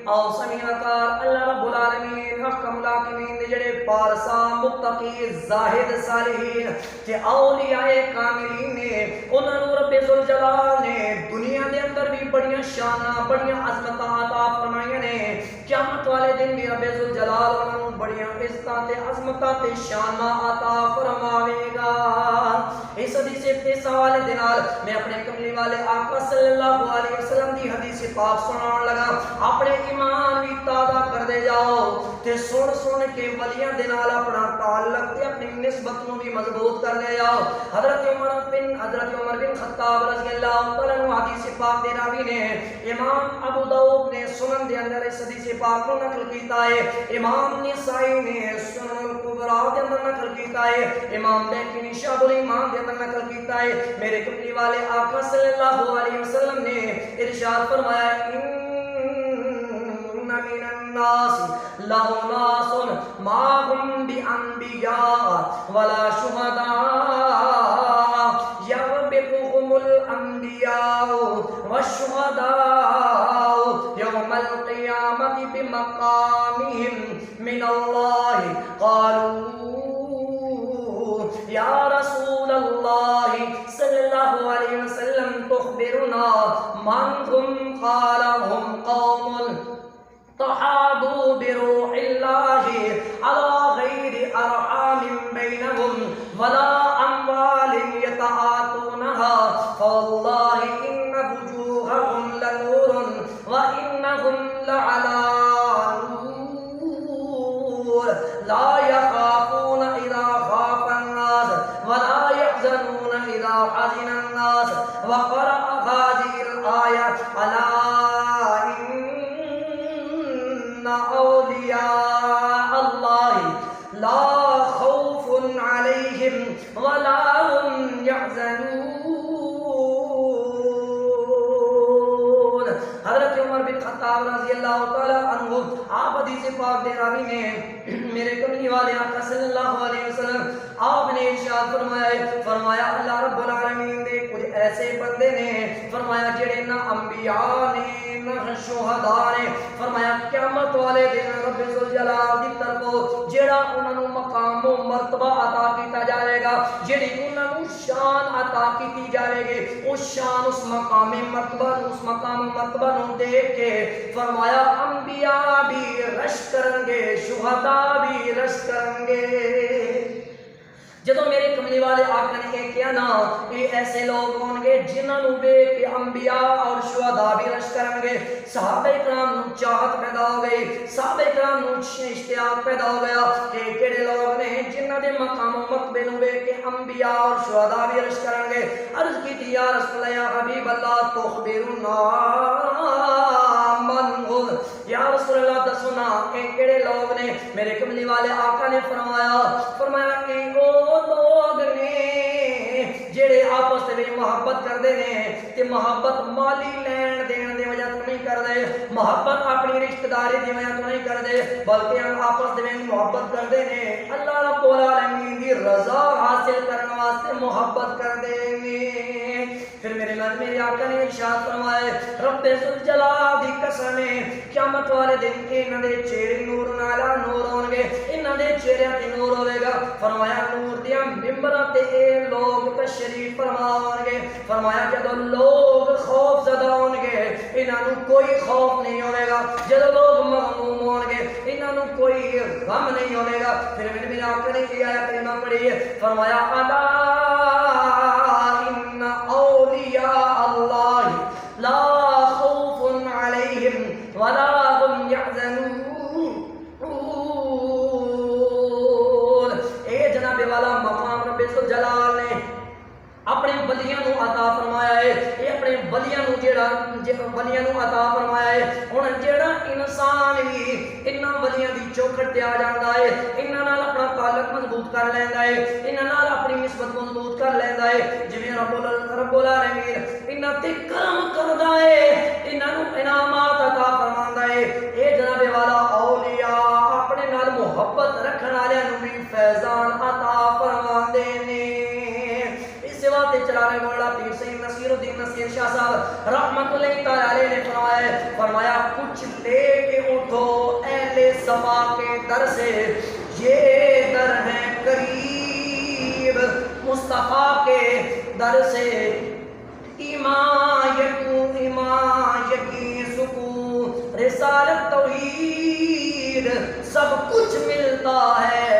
او سمین کار اللہ رب العالمین حکم الحاکمین دے جڑے پارسا متقی زاہد صالحین تے اولیاء کاملین نے انہاں نوں رب ذوالجلال نے دنیا دے اندر بھی بڑیاں شاناں بڑیاں عظمتاں عطا فرمائیاں نے قیامت والے دن بھی رب ذوالجلال انہاں نوں بڑیاں عزتاں تے عظمتاں تے شاناں عطا فرماوے گا۔ اس حدیث پاک والے دن میں اپنے کملی والے آقا صلی اللہ علیہ وسلم دی حدیث پاک سنان لگا، اپنے ایمان بھی تازہ کر دے جاؤ تے سن سن کے ولیاں دے نال اپنا تعلق تے اپنی نسبت نوں بھی مضبوط کر دے جاؤ۔ حضرت عمر بن خطاب رضی اللہ تعالی عنہ حدیث پاک دے راوی نے امام ابو داؤد نے سنن دے اندر اس حدیث پاک کو نقل کیتا ہے، امام نسائی نے سنن الکبریٰ دے اندر نقل کیتا ہے، امام بیہقی نے شعب الایمان دے اندر نقل کیتا ہے۔ میرے کملی والے آقا صلی اللہ علیہ وسلم نے ارشاد فرمایا ان من الناس لأناس ما هم بأنبیاء ولا شہداء یغبطهم الأنبیاء والشہداء یوم القیامة بمقامهم من اللہ قالوا یا رسول اللہ صلی اللہ علیہ وسلم تخبرنا من هم قال هم قوم تحابوا بروح اللہ على غیر ارحام بینهم ولا اموال یتعاطونها فواللہ ان وجوہهم لنور وانهم لعلى نور لا يخافون اذا خاف الناس ولا يحزنون اذا حزن الناس وقرأ هذه الآية ألا إن أولياء الله لا خوف عليهم ولا هم يحزنون۔ حضرت عمر بن خطاب رضی اللہ تعالی عنہ آپ حدیث پاک دے راوی نے میرے کملی والے آقا صلی اللہ علیہ وسلم آپ نے ارشاد فرمایا اللہ رب العالمین دے کچھ ایسے بندے نے فرمایا جڑے نہ انبیاء نے نہ شہداء نے، فرمایا قیامت والے دن رب ذوالجلال دی طرفوں جڑا انہاں نوں مقام و مرتبہ عطا کیتا جائے گا، جڑی انہاں نوں شان عطا کیتی جائے گی، اس شان اس مقام مرتبہ اس مقام و مرتبہ نوں دیکھ کے فرمایا انبیاء بھی رش کریں گے شہداء بھی رش کریں گے۔ جدوں میرے کملی والے آقا نے یہ کیا نا یہ ایسے لوگ ہوں گے جنہاں نوں دیکھ کے انبیاء اور شہداء بھی رش کریں گے۔ صحابہ کرام نوں چاہت پیدا ہو گئی، صحابہ کرام نوں اشتیاق پیدا ہو گیا کہ کیڑے لوگ نے جنہاں دے مقام و مرتبے نوں دیکھ کے انبیاء اور شہداء بھی رش کریں گے۔ عرض کی تھی یا رسول اللہ یا حبیب اللہ تخبرنا من ہو، یا رسول اللہ دسونا کہ کیڑے لوگ نے؟ میرے کملی والے آقا نے فرمایا کہ وہ لوگ نے جڑے آپس میں محبت کردے نے تے محبت مالی لین دین دی وجہ تو نہیں کردے، محبت اپنی رشتہ داری دی وجہ تو نہیں کردے، بلکہ آپس میں محبت کردے نے اللہ رب العالمین دی رضا حاصل کرنے واسطے محبت کردے نے۔ پھر میرے آقا نے ارشاد فرمایا رب ذوالجلال دی قسم قیامت والے دن انہاں دے چہرے نور نالا نور ہون گے، انہاں دے چہرے تے نور ہوے گا۔ فرمایا نور دیاں ممبراں تے اے لوگ تشریف فرماون گے، فرمایا جدوں لوگ خوف زدہ ہون گے انہاں نوں کوئی خوف نہیں ہوے گا، جدوں لوگ مغموم ہون گے انہاں نوں کوئی غم نہیں ہوے گا۔ پھر میرے آقا نے یہ آیت کریمہ پڑھی ہے، فرمایا الا ان اولیاء اللہ لا خوف علیہم ولا هم يحزنون۔ اے جناب والا مقام رب ذوالجلال نے اپنے ولیاں نوں عطا فرمایا ہے، اے اپنے ولیاں نوں ولیاں نوں عطا فرمایا ہے۔ ہن جیڑا انسان بھی انہاں ولیاں دی چوکھٹ تے آ جاندا ہے، انہاں نال اپنا تعلق مضبوط کر لیندا ہے، انہاں نال اپنی نسبت مضبوط کر لیندا ہے، جویں رب العالمین انہاں تے کرم کردا ہے، انہاں نوں انعامات عطا فرماندا ہے۔ اے جناب والا اولیاء اپنے نال محبت رکھن والےاں نوں بھی فیضان عطا فرماندے نے۔ سوات چلانے والا پیر سید نصیر الدین نصیر شاہ صاحب رحمت اللہ تعالی علیہ نے فرمایا کچھ لے کے اٹھو اہل صفا کے در سے، یہ در ہے قریب مصطفیٰ کے در سے، ایمان یقین سکون رسالت توحید سب کچھ ملتا ہے